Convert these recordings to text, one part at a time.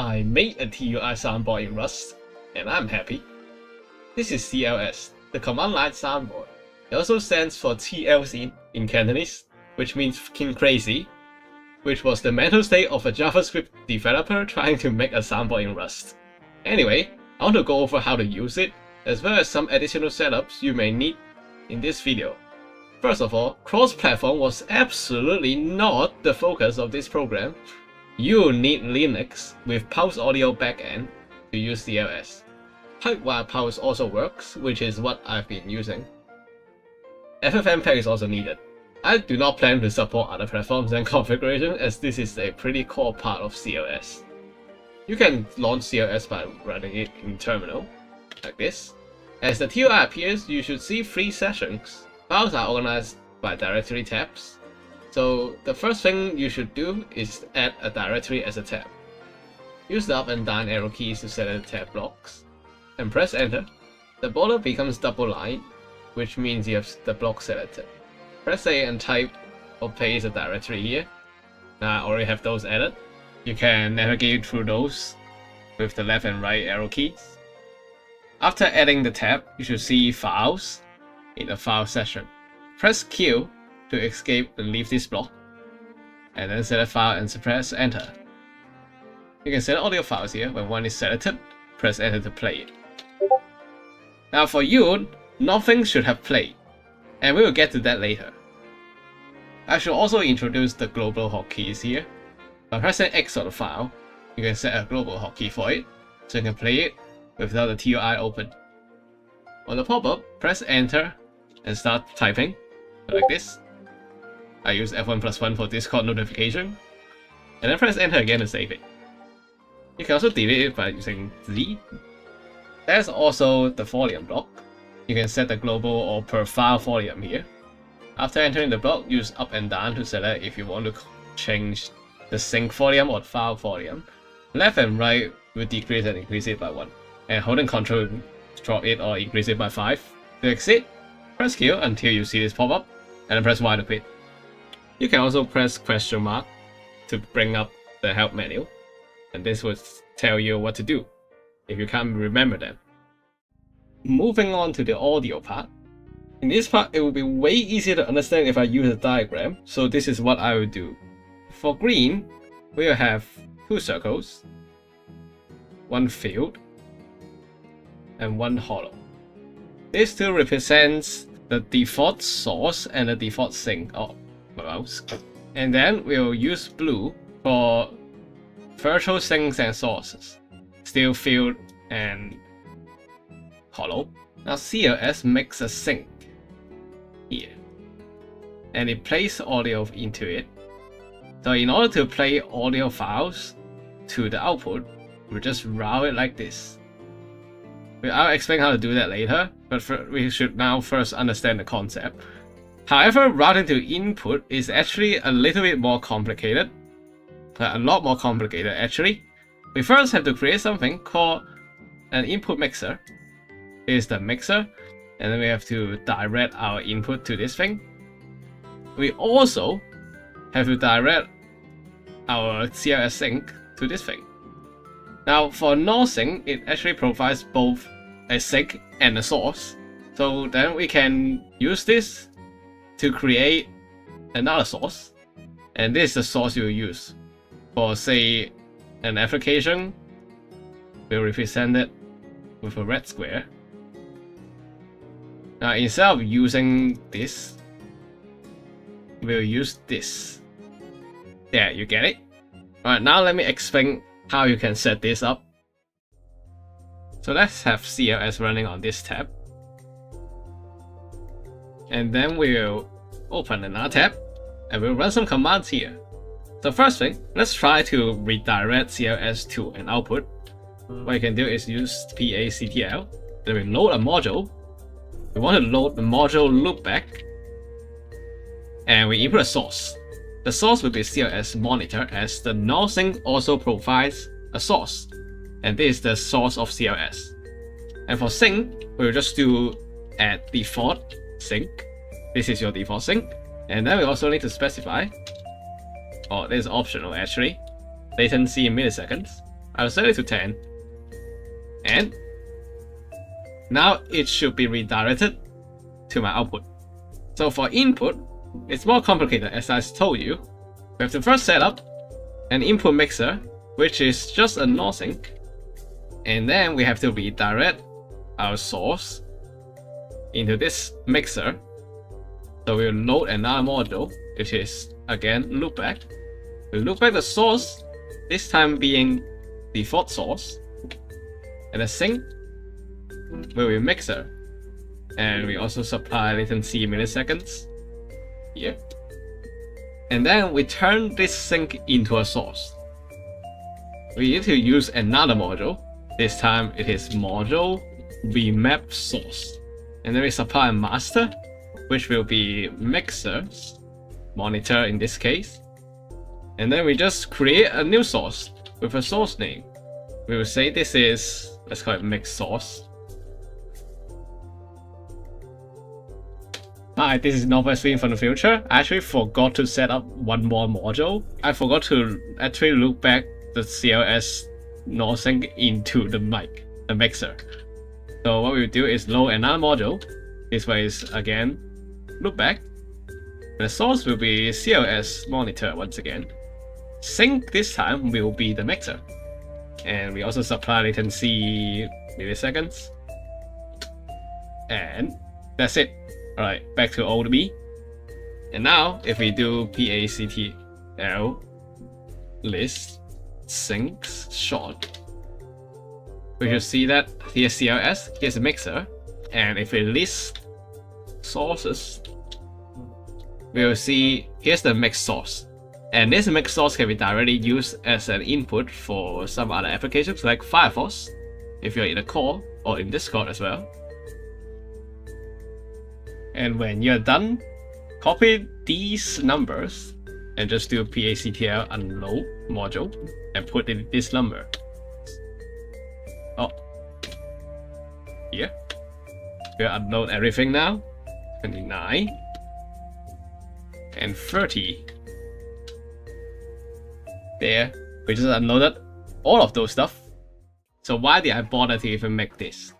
I made a TUI soundboard in Rust, and I'm happy. This is CLS, the Command-Line Soundboard. It also stands for TLC in Cantonese, which means fucking crazy, which was the mental state of a JavaScript developer trying to make a soundboard in Rust. Anyway, I want to go over how to use it, as well as some additional setups you may need in this video. First of all, cross-platform was absolutely not the focus of this program. You need Linux with Pulse Audio backend to use CLS. Pipewire Pulse also works, which is what I've been using. FFmpeg is also needed. I do not plan to support other platforms and configuration, as this is a pretty core part of CLS. You can launch CLS by running it in terminal, like this. As the TUI appears, you should see 3 sessions. Files are organized by directory tabs. So the first thing you should do is add a directory as a tab. Use the up and down arrow keys to select the tab blocks, and press enter. The border becomes double line, which means you have the block selected. Press A and type or paste a directory here. Now I already have those added. You can navigate through those with the left and right arrow keys. After adding the tab, you should see files in the file section. Press Q to escape and leave this block, and then select file and press enter. You can select audio files here. When one is selected, press enter to play it. Now for you, nothing should have played, and we will get to that later. I should also introduce the global hotkeys here. By pressing X on the file, you can set a global hotkey for it, so you can play it without the TUI open. On the pop-up, press enter and start typing, like this. I use F1+1 for Discord notification, and then press enter again to save it. You can also delete it by using Z. There's also the volume block. You can set the global or per file volume here. After entering the block, use up and down to select if you want to change the sync volume or file volume. Left and right will decrease and increase it by 1, and holding Ctrl will drop it or increase it by 5. To exit, press Q until you see this pop up, and then press Y to quit. You can also press question mark to bring up the help menu, and this will tell you what to do if you can't remember them. Moving on to the audio part. In this part, it will be way easier to understand if I use a diagram, so this is what I will do. For green, we will have 2 circles, 1 field, and 1 hollow. These 2 represents the default source and the default sink of mouse. And then we'll use blue for virtual sinks and sources, still field and hollow. Now CLS makes a sink here, and it plays audio into it. So in order to play audio files to the output, we'll just route it like this. I'll explain how to do that later, but we should now first understand the concept. However, routing to input is actually a little bit more complicated. A lot more complicated actually. We first have to create something called an input mixer. Here's the mixer, and then we have to direct our input to this thing. We also have to direct our CLS sync to this thing. Now for NOR sync, it actually provides both a sync and a source. So then we can use this to create another source, and this is the source you'll use. For say an application, we'll represent it with a red square. Now instead of using this, we'll use this. There, you get it? Alright, now let me explain how you can set this up. So let's have CLS running on this tab. And then we'll open another tab, and we'll run some commands here. So first thing, let's try to redirect CLS to an output. What you can do is use PACTL, then we load a module. We want to load the module loopback, and we input a source. The source will be CLS monitor, as the NOR sync also provides a source, and this is the source of CLS. And for sync, we'll just do add default sync. This is your default sync, and then we also need to specify, this is optional actually, latency in milliseconds. I'll set it to 10. And now it should be redirected to my output. So for input, it's more complicated as I told you. We have to first set up an input mixer, which is just a NOR sync. And then we have to redirect our source into this mixer. So we'll load another module, which is again loopback. We'll loop back the source, this time being default source. And the sync will be mixer. And we also supply latency milliseconds here. And then we turn this sync into a source. We need to use another module. This time it is module remap source. And then we supply a master, which will be mixer, monitor in this case. And then we just create a new source with a source name. We will say this is, let's call it mix source. Hi, this is Nova Stream from the future. I actually forgot to set up one more module. I forgot to actually loop back the CLS NOR sync into the mic, the mixer. So what we will do is load another module. This way is again loop back. The source will be CLS monitor once again. Sync this time will be the mixer. And we also supply latency milliseconds. And that's it. Alright, back to old me. And now if we do pactl list syncs short, we should see that here's CLS, here's the mixer. And if we list sources, we will see here's the mix source. And this mix source can be directly used as an input for some other applications like Firefox, if you're in a call, or in Discord as well. And when you're done, copy these numbers and just do pactl unload module and put in this number. Oh, here. We'll unload everything now. 29 and 30. There, we just unloaded all of those stuff. So why did I bother to even make this?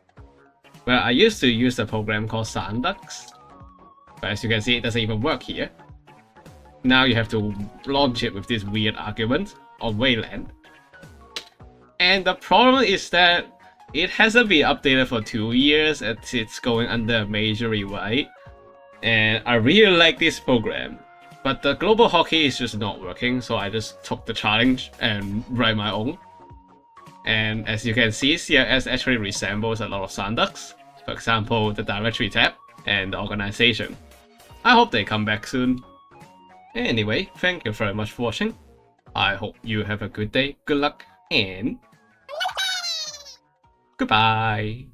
Well, I used to use a program called Sandux, but as you can see, it doesn't even work here. Now you have to launch it with this weird argument on Wayland. And the problem is that it hasn't been updated for 2 years and it's going under a major rewrite. And I really like this program, but the global hotkey is just not working, so I just took the challenge and write my own. And as you can see, CLS actually resembles a lot of Sandux. For example, the directory tab and the organization. I hope they come back soon. Anyway, thank you very much for watching. I hope you have a good day, good luck, and goodbye!